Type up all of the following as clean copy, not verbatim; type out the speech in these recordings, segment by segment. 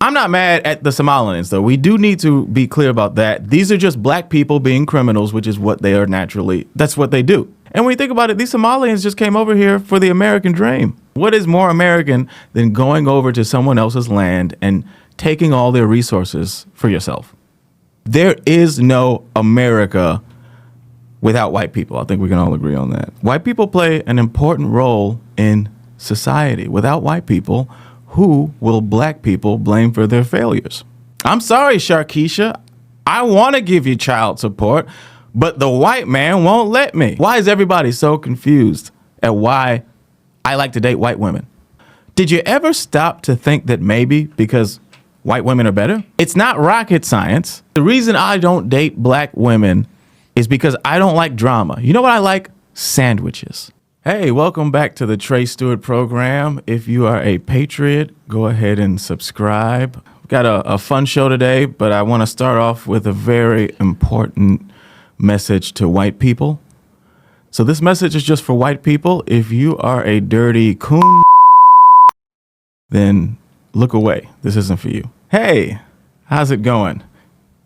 I'm not mad at the Somalians, though. We do need to be clear about that. These are just black people being criminals, which is what they are naturally. That's what they do. And when you think about it, these Somalians just came over here for the American dream. What is more American than going over to someone else's land and taking all their resources for yourself? There is no America without white people. I think we can all agree on that. White people play an important role in society. Without white people, who will black people blame for their failures? I'm sorry, Sharkeisha. I want to give you child support, but the white man won't let me. Why is everybody so confused at why I like to date white women? Did you ever stop to think that maybe because white women are better? It's not rocket science. The reason I don't date black women is because I don't like drama. You know what I like? Sandwiches. Hey, welcome back to the Tre Stewart program. If you are a patriot, go ahead and subscribe. We've got a fun show today, but I want to start off with a very important message to white people. So this message is just for white people. If you are a dirty coon, then look away. This isn't for you. Hey, how's it going?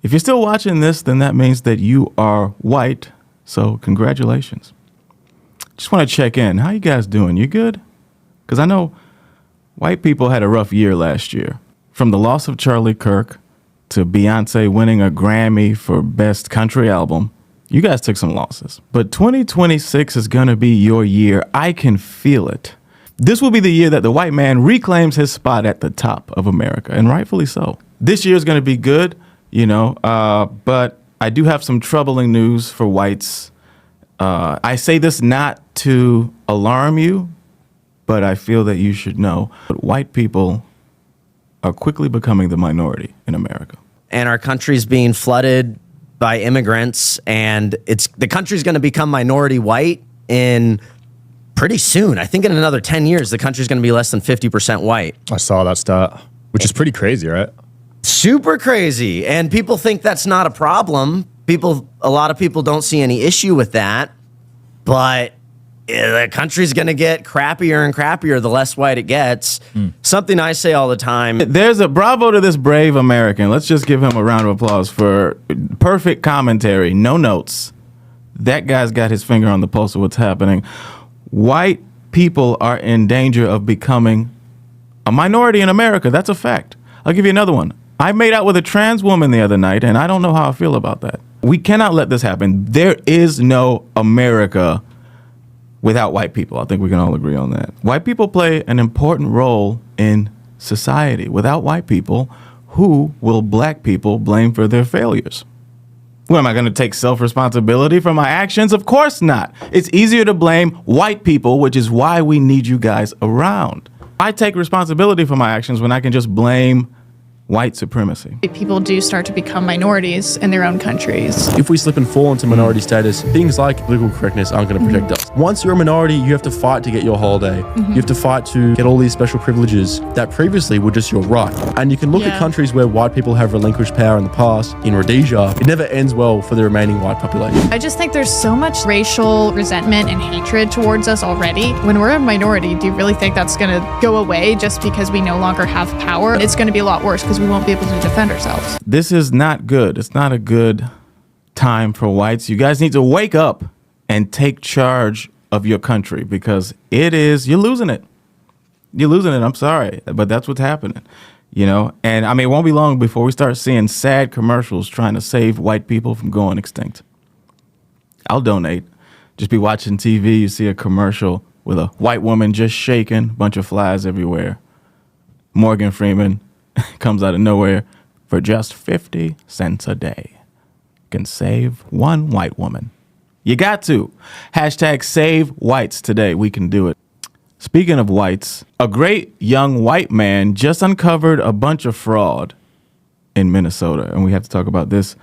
If you're still watching this, then that means that you are white. So congratulations. Just want to check in. How you guys doing? You good? Because I know white people had a rough year last year. From the loss of Charlie Kirk to Beyonce winning a Grammy for Best Country Album, you guys took some losses. But 2026 is going to be your year. I can feel it. This will be the year that the white man reclaims his spot at the top of America, and rightfully so. This year is going to be good, but I do have some troubling news for whites. I say this not to alarm you, but I feel that you should know that white people are quickly becoming the minority in America. And our country's being flooded by immigrants, and the country's going to become minority white in pretty soon. I think in another 10 years, the country's going to be less than 50% white. I saw that stat, which is pretty crazy, right? Super crazy. And people think that's not a problem. A lot of people don't see any issue with that, but the country's going to get crappier and crappier the less white it gets. Something I say all the time. There's a bravo to this brave American. Let's just give him a round of applause for perfect commentary, no notes. That guy's got his finger on the pulse of what's happening. White people are in danger of becoming a minority in America. That's a fact. I'll give you another one. I made out with a trans woman the other night, and I don't know how I feel about that. We cannot let this happen. There is no America without white people. I think we can all agree on that. White people play an important role in society. Without white people, who will black people blame for their failures? What, am I going to take self-responsibility for my actions? Of course not. It's easier to blame white people, which is why we need you guys around. I take responsibility for my actions when I can just blame white supremacy. People do start to become minorities in their own countries. If we slip and fall into minority status, things like political correctness aren't going to protect us. Once you're a minority, you have to fight to get your holiday. You have to fight to get all these special privileges that previously were just your right. And you can look at countries where white people have relinquished power in the past. In Rhodesia, it never ends well for the remaining white population. I just think there's so much racial resentment and hatred towards us already. When we're a minority, do you really think that's going to go away just because we no longer have power? It's going to be a lot worse because we won't be able to defend ourselves. This is not good. It's not a good time for whites. You guys need to wake up and take charge of your country because you're losing it. You're losing it. I'm sorry, but that's what's happening, And I mean, it won't be long before we start seeing sad commercials trying to save white people from going extinct. I'll donate. Just be watching TV. You see a commercial with a white woman just shaking, bunch of flies everywhere. Morgan Freeman comes out of nowhere for just 50 cents a day. Can save one white woman. You got to. Hashtag save whites today. We can do it. Speaking of whites, a great young white man just uncovered a bunch of fraud in Minnesota. And we have to talk about this.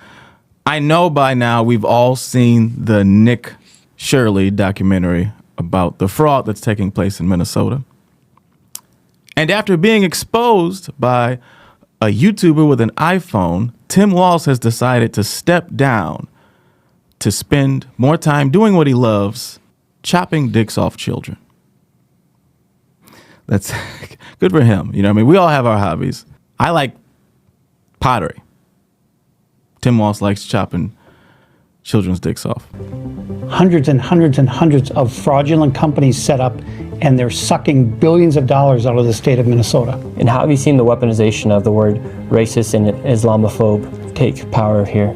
I know by now we've all seen the Nick Shirley documentary about the fraud that's taking place in Minnesota. And after being exposed by a YouTuber with an iPhone, Tim Walz has decided to step down to spend more time doing what he loves, chopping dicks off children. That's good for him. We all have our hobbies. I like Pottery. Tim Walz likes chopping children's dicks off. Hundreds and hundreds and hundreds of fraudulent companies set up, and they're sucking billions of dollars out of the state of Minnesota. And how have you seen the weaponization of the word racist and Islamophobe take power here?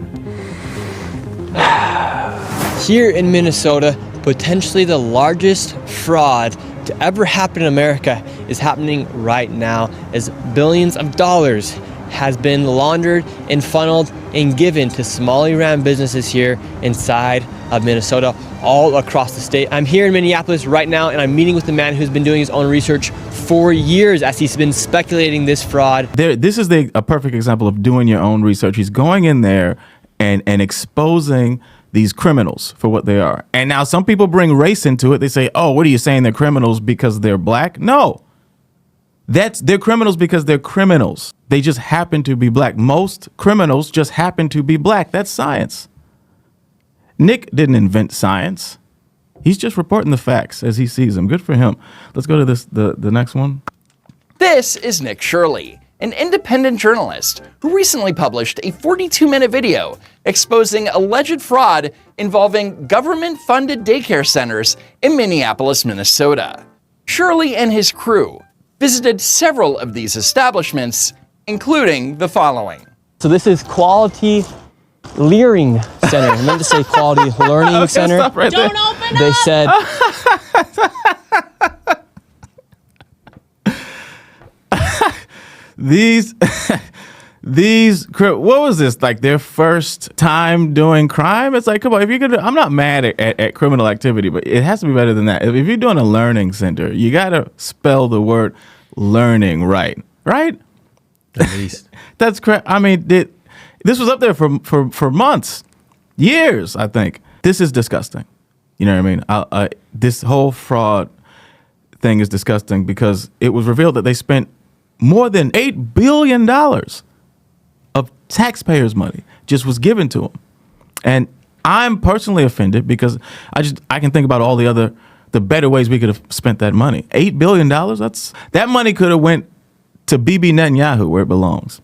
Here in Minnesota, potentially the largest fraud to ever happen in America is happening right now, as billions of dollars has been laundered and funneled and given to Somali-ran businesses here inside of Minnesota, all across the state. I'm here in Minneapolis right now, and I'm meeting with a man who's been doing his own research for years as he's been speculating this fraud. This is a perfect example of doing your own research. He's going in there and exposing these criminals for what they are. And now some people bring race into it. They say, oh, what are you saying? They're criminals because they're black? No. They're criminals because they're criminals. They just happen to be black. Most criminals just happen to be black. That's science. Nick didn't invent science. He's just reporting the facts as he sees them. Good for him. Let's go to the next one. This is Nick Shirley, an independent journalist who recently published a 42-minute video exposing alleged fraud involving government-funded daycare centers in Minneapolis, Minnesota. Shirley and his crew visited several of these establishments, including the following. So this is Quality Learning Center. I meant to say Quality Learning Center. Stop right there. Don't open They up. said what was this, like their first time doing crime? It's like, come on, if you're gonna, I'm not mad at criminal activity, but it has to be better than that. If you're doing a learning center, you gotta spell the word learning right? At least. That's correct. I mean, this was up there for months, years, I think. This is disgusting. You know what I mean? This whole fraud thing is disgusting because it was revealed that they spent more than $8 billion of taxpayers' money just was given to them. And I'm personally offended because I can think about all the better ways we could have spent that money. $8 billion, that money could have went to Bibi Netanyahu where it belongs.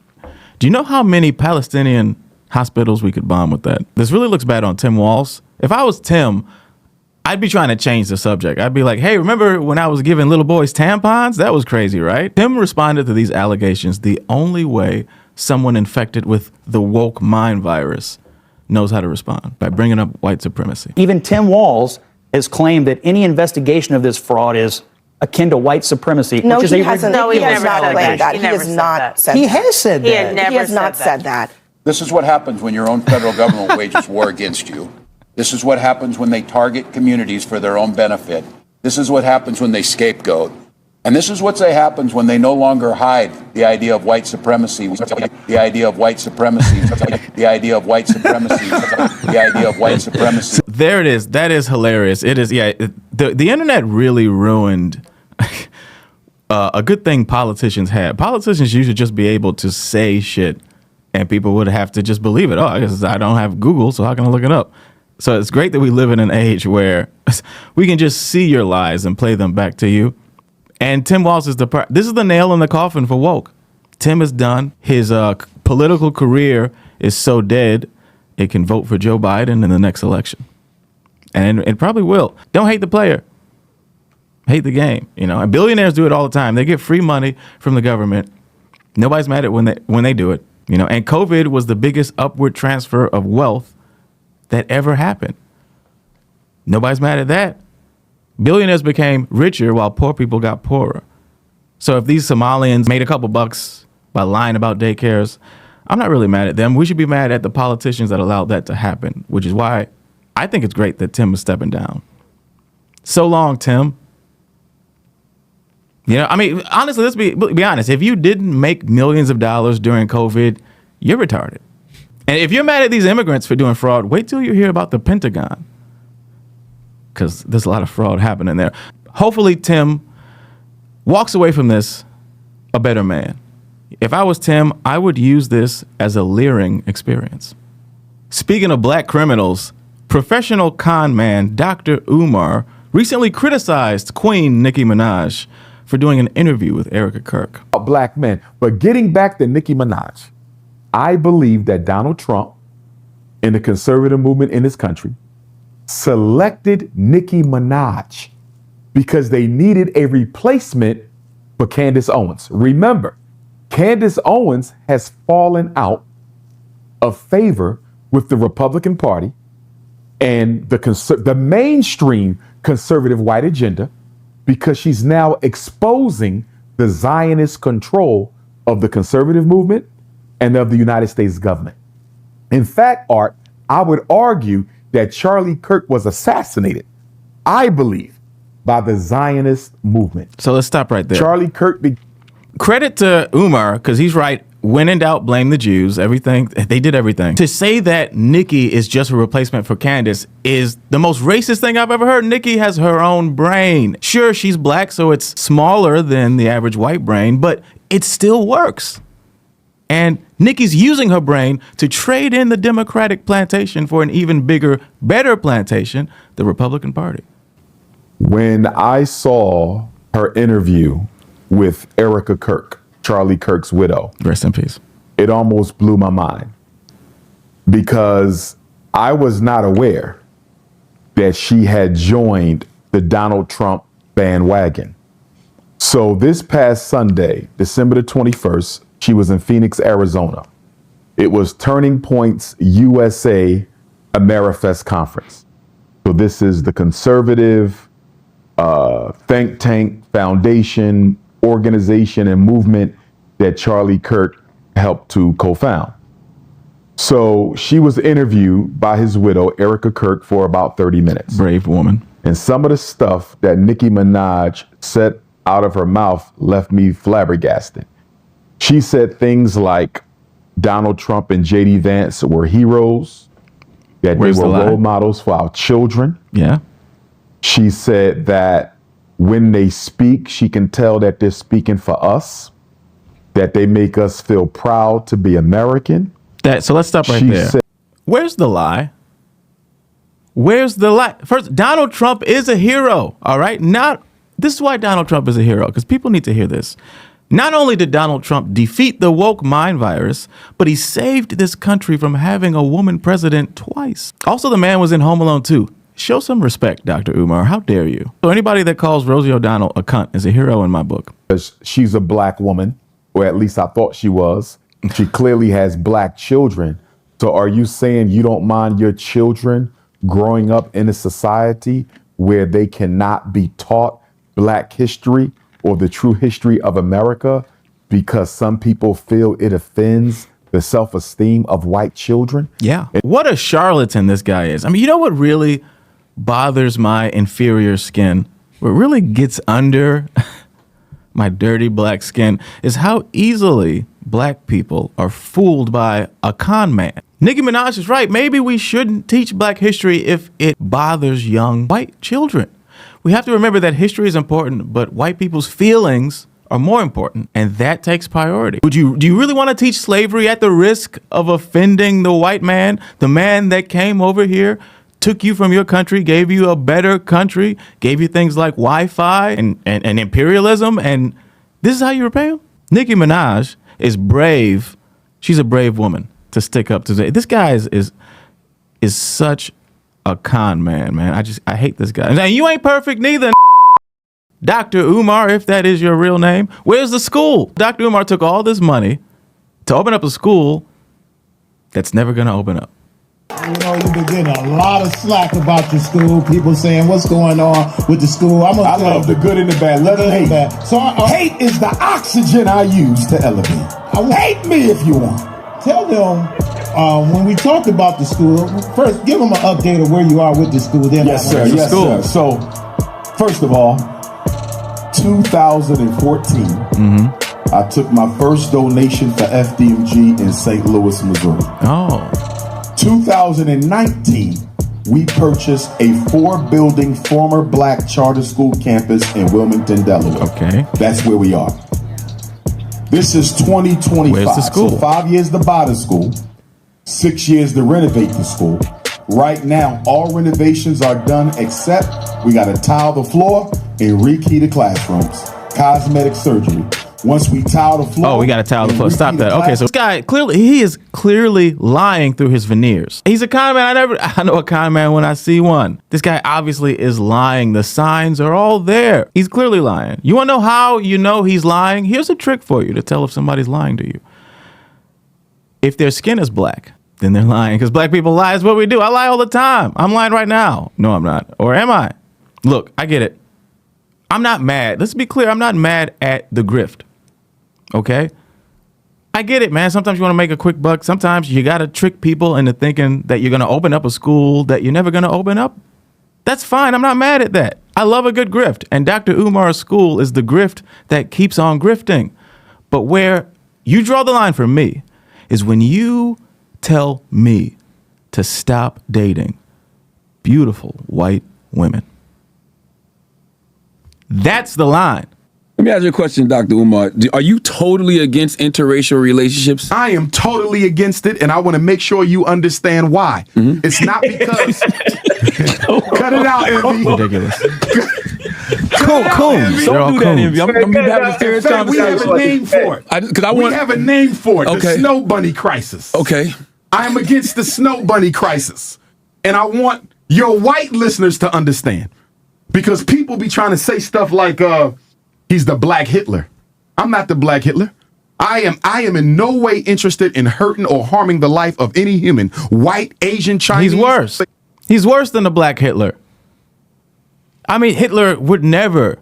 Do you know how many Palestinian hospitals we could bomb with that? This really looks bad on Tim Walz. If I was Tim, I'd be trying to change the subject. I'd be like, hey, remember when I was giving little boys tampons? That was crazy, right? Tim responded to these allegations the only way someone infected with the woke mind virus knows how to respond, by bringing up white supremacy. Even Tim Walz has claimed that any investigation of this fraud is akin to white supremacy, No, which is he a hasn't. ridiculous He has not claimed that. He He has never said not that. said He that. has said He that. had never He has not said said that. This is what happens when your own federal government wages war against you. This is what happens when they target communities for their own benefit. This is what happens when they scapegoat. And this is what happens when they no longer hide the idea of white supremacy, the idea of white supremacy, the idea of white supremacy, the idea of white supremacy. There it is. That is hilarious. It is, yeah. The internet really ruined a good thing politicians had. Politicians used to just be able to say shit and people would have to just believe it. Oh, I guess I don't have Google, so how can I look it up? So it's great that we live in an age where we can just see your lies and play them back to you. And Tim Walz is this is the nail in the coffin for woke. Tim is done. His political career is so dead, it can vote for Joe Biden in the next election. And it probably will. Don't hate the player. Hate the game. You know, and billionaires do it all the time. They get free money from the government. Nobody's mad at when they do it. You know, and COVID was the biggest upward transfer of wealth that ever happened. Nobody's mad at that. Billionaires became richer while poor people got poorer. So if these Somalians made a couple bucks by lying about daycares, I'm not really mad at them. We should be mad at the politicians that allowed that to happen, which is why I think it's great that Tim is stepping down. So long, Tim. You know, I mean, honestly, let's be honest. If you didn't make millions of dollars during COVID, you're retarded. And if you're mad at these immigrants for doing fraud, wait till you hear about the Pentagon. Because there's a lot of fraud happening there. Hopefully, Tim walks away from this a better man. If I was Tim, I would use this as a leering experience. Speaking of black criminals, professional con man Dr. Umar recently criticized Queen Nicki Minaj for doing an interview with Erica Kirk. Black men. But getting back to Nicki Minaj, I believe that Donald Trump and the conservative movement in this country selected Nicki Minaj because they needed a replacement for Candace Owens. Remember, Candace Owens has fallen out of favor with the Republican Party and the mainstream conservative white agenda because she's now exposing the Zionist control of the conservative movement and of the United States government. In fact, Art, I would argue that Charlie Kirk was assassinated, I believe, by the Zionist movement. So let's stop right there. Charlie Kirk. Credit to Umar, because he's right. When in doubt, blame the Jews. Everything, they did everything. To say that Nikki is just a replacement for Candace is the most racist thing I've ever heard. Nikki has her own brain. Sure, she's black, so it's smaller than the average white brain, but it still works. And Nikki's using her brain to trade in the Democratic plantation for an even bigger, better plantation, the Republican Party. When I saw her interview with Erica Kirk, Charlie Kirk's widow, rest in peace, it almost blew my mind because I was not aware that she had joined the Donald Trump bandwagon. So this past Sunday, December the 21st, she was in Phoenix, Arizona. It was Turning Point's USA Amerifest conference. So this is the conservative think tank, foundation, organization, and movement that Charlie Kirk helped to co-found. So she was interviewed by his widow, Erica Kirk, for about 30 minutes. Brave woman. And some of the stuff that Nicki Minaj said out of her mouth left me flabbergasted. She said things like Donald Trump and J.D. Vance were heroes, that they were role models for our children. Yeah. She said that when they speak, she can tell that they're speaking for us, that they make us feel proud to be American. So let's stop right there. Where's the lie? Where's the lie? First, Donald Trump is a hero, all right? This is why Donald Trump is a hero, because people need to hear this. Not only did Donald Trump defeat the woke mind virus, but he saved this country from having a woman president twice. Also, the man was in Home Alone 2. Show some respect, Dr. Umar. How dare you? So anybody that calls Rosie O'Donnell a cunt is a hero in my book. She's a black woman, or at least I thought she was. She clearly has black children. So are you saying you don't mind your children growing up in a society where they cannot be taught black history or the true history of America because some people feel it offends the self-esteem of white children? Yeah. What a charlatan this guy is. I mean, you know what really bothers my inferior skin? What really gets under my dirty black skin is how easily black people are fooled by a con man. Nicki Minaj is right. Maybe we shouldn't teach black history if it bothers young white children. We have to remember that history is important, but white people's feelings are more important, and that takes priority. Do you really want to teach slavery at the risk of offending the white man, the man that came over here, took you from your country, gave you a better country, gave you things like Wi-Fi and imperialism, and this is how you repay him? Nicki Minaj is brave. She's a brave woman to stick up to this guy is such a con man. I hate this guy. And you ain't perfect neither. Dr. Umar, if that is your real name, where's the school? Dr. Umar took all this money to open up a school that's never going to open up. You know, you've been getting a lot of slack about your school. People saying, what's going on with the school? I love the good and the bad. Love and hate. Bad. So hate is the oxygen I use to elevate. Hate me if you want. Tell them, when we talked about the school, first give them an update of where you are with the school. Then yes, sir. Yes, sir. So, first of all, 2014, I took my first donation for FDMG in St. Louis, Missouri. 2019, we purchased a 4-building former black charter school campus in Wilmington, Delaware. Okay. That's where we are. This is 2025. Where's the school? So 5 years to buy the school, 6 years to renovate the school. Right now, all renovations are done except we got to tile the floor and rekey the classrooms. Cosmetic surgery. Once we tile the floor. Oh, we got to tile the and floor. Stop repeat that. the Okay, so this guy he is clearly lying through his veneers. He's a con man. I know a con man when I see one. This guy obviously is lying. The signs are all there. He's clearly lying. You want to know how you know he's lying? Here's a trick for you to tell if somebody's lying to you. If their skin is black, then they're lying, because black people lie. Is what we do. I lie all the time. I'm lying right now. No, I'm not. Or am I? Look, I get it. I'm not mad. Let's be clear. I'm not mad at the grift. Okay? I get it, man. Sometimes you want to make a quick buck. Sometimes you got to trick people into thinking that you're going to open up a school that you're never going to open up. That's fine. I'm not mad at that. I love a good grift. And Dr. Umar's school is the grift that keeps on grifting. But where you draw the line for me is when you tell me to stop dating beautiful white women. That's the line. Let me ask you a question, Dr. Umar. Are you totally against interracial relationships? I am totally against it, and I want to make sure you understand why. It's not because... Cut it out, Envy. Ridiculous. Cool. Don't do that, Envy. I'm going to be having a serious conversation. We have a name for it. We have a name for it. Okay. The snow bunny crisis. Okay. I'm against the snow bunny crisis. And I want your white listeners to understand. Because people be trying to say stuff like, he's the black Hitler. I'm not the black Hitler. I am in no way interested in hurting or harming the life of any human. White, Asian, Chinese. He's worse. He's worse than the black Hitler. I mean, Hitler would never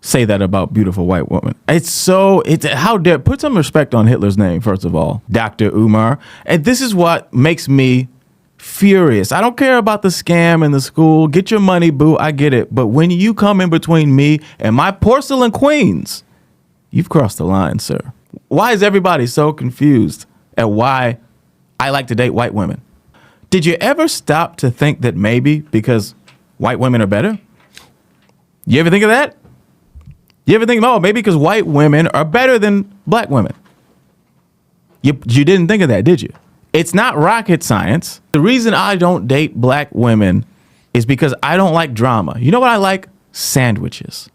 say that about beautiful white women. How dare, put some respect on Hitler's name, first of all, Dr. Umar. And this is what makes me furious. I don't care about the scam in the school. Get your money, boo. I get it. But when you come in between me and my porcelain queens, you've crossed the line, sir. Why is everybody so confused at why I like to date white women? Did you ever stop to think that maybe because white women are better? You ever think of that? You ever think, oh, maybe because white women are better than black women? You didn't think of that, did you? It's not rocket science. The reason I don't date black women is because I don't like drama. You know what I like? Sandwiches.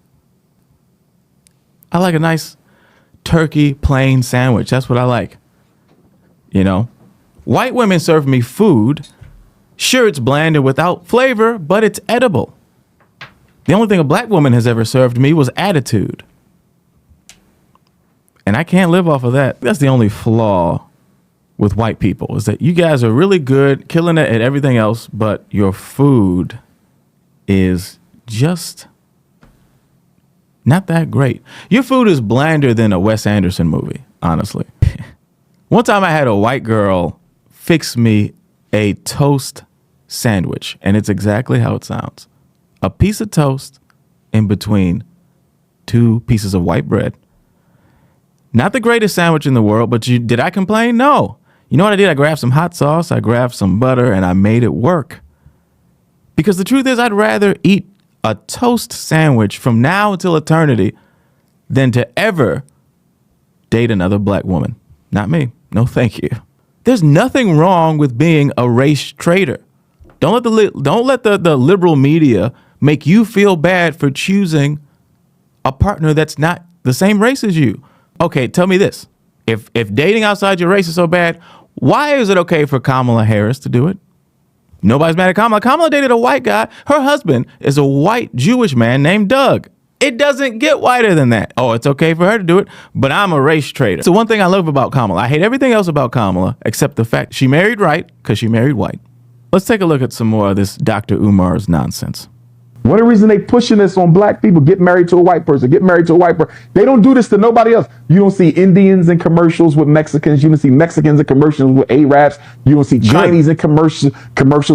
I like a nice turkey plain sandwich. That's what I like. You know? White women serve me food. Sure, it's bland and without flavor, but it's edible. The only thing a black woman has ever served me was attitude. And I can't live off of that. That's the only flaw with white people, is that you guys are really good, killing it at everything else, but your food is just not that great. Your food is blander than a Wes Anderson movie, honestly. One time I had a white girl fix me a toast sandwich, and it's exactly how it sounds. A piece of toast in between two pieces of white bread. Not the greatest sandwich in the world, but did I complain? No. You know what I did? I grabbed some hot sauce, I grabbed some butter, and I made it work. Because the truth is, I'd rather eat a toast sandwich from now until eternity than to ever date another black woman. Not me. No, thank you. There's nothing wrong with being a race traitor. Don't let the liberal media make you feel bad for choosing a partner that's not the same race as you. Okay, tell me this. If dating outside your race is so bad, why is it okay for Kamala Harris to do it? Nobody's mad at Kamala. Kamala dated a white guy. Her husband is a white Jewish man named Doug. It doesn't get whiter than that. Oh, it's okay for her to do it, but I'm a race traitor. So one thing I love about Kamala, I hate everything else about Kamala except the fact she married right because she married white. Let's take a look at some more of this Dr. Umar's nonsense. What the reason they pushing this on black people? Get married to a white person. Get married to a white person. They don't do this to nobody else. You don't see Indians in commercials with Mexicans. You don't see Mexicans in commercials with Arabs. You don't see Chinese in commercials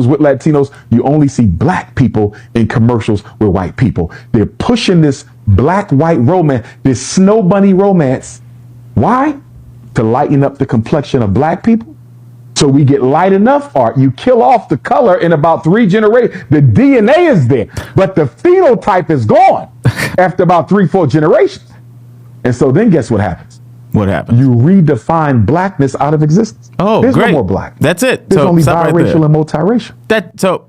with Latinos. You only see black people in commercials with white people. They're pushing this black-white romance, this snow bunny romance. Why? To lighten up the complexion of black people. So we get light enough art. You kill off the color in about 3 generations. The DNA is there, but the phenotype is gone after about 3-4 generations. And so then guess what happens? What happens? You redefine blackness out of existence. Oh, There's great. no more black. That's it. There's so only stop right biracial there. and multiracial.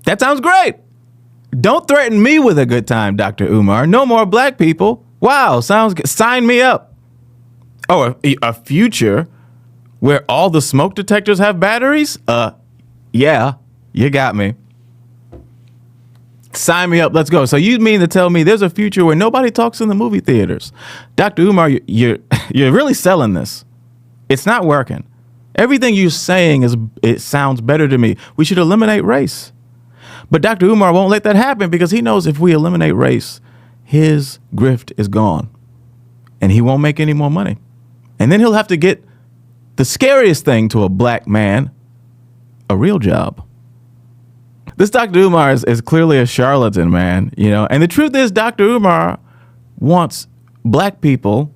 That sounds great. Don't threaten me with a good time, Dr. Umar. No more black people. Wow, sounds good. Sign me up. Oh, a future where all the smoke detectors have batteries? Yeah, you got me. Sign me up. Let's go. So you mean to tell me there's a future where nobody talks in the movie theaters? Dr. Umar, you're really selling this. It's not working. Everything you're saying it sounds better to me. We should eliminate race. But Dr. Umar won't let that happen because he knows if we eliminate race, his grift is gone and he won't make any more money. And then he'll have to get the scariest thing to a black man, a real job. This Dr. Umar is clearly a charlatan, man, you know. And the truth is Dr. Umar wants black people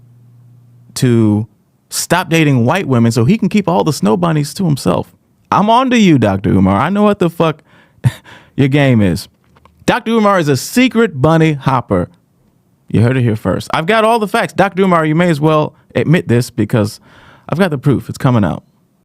to stop dating white women so he can keep all the snow bunnies to himself. I'm on to you, Dr. Umar. I know what the fuck your game is. Dr. Umar is a secret bunny hopper. You heard it here first. I've got all the facts. Dr. Umar, you may as well admit this because I've got the proof. It's coming out.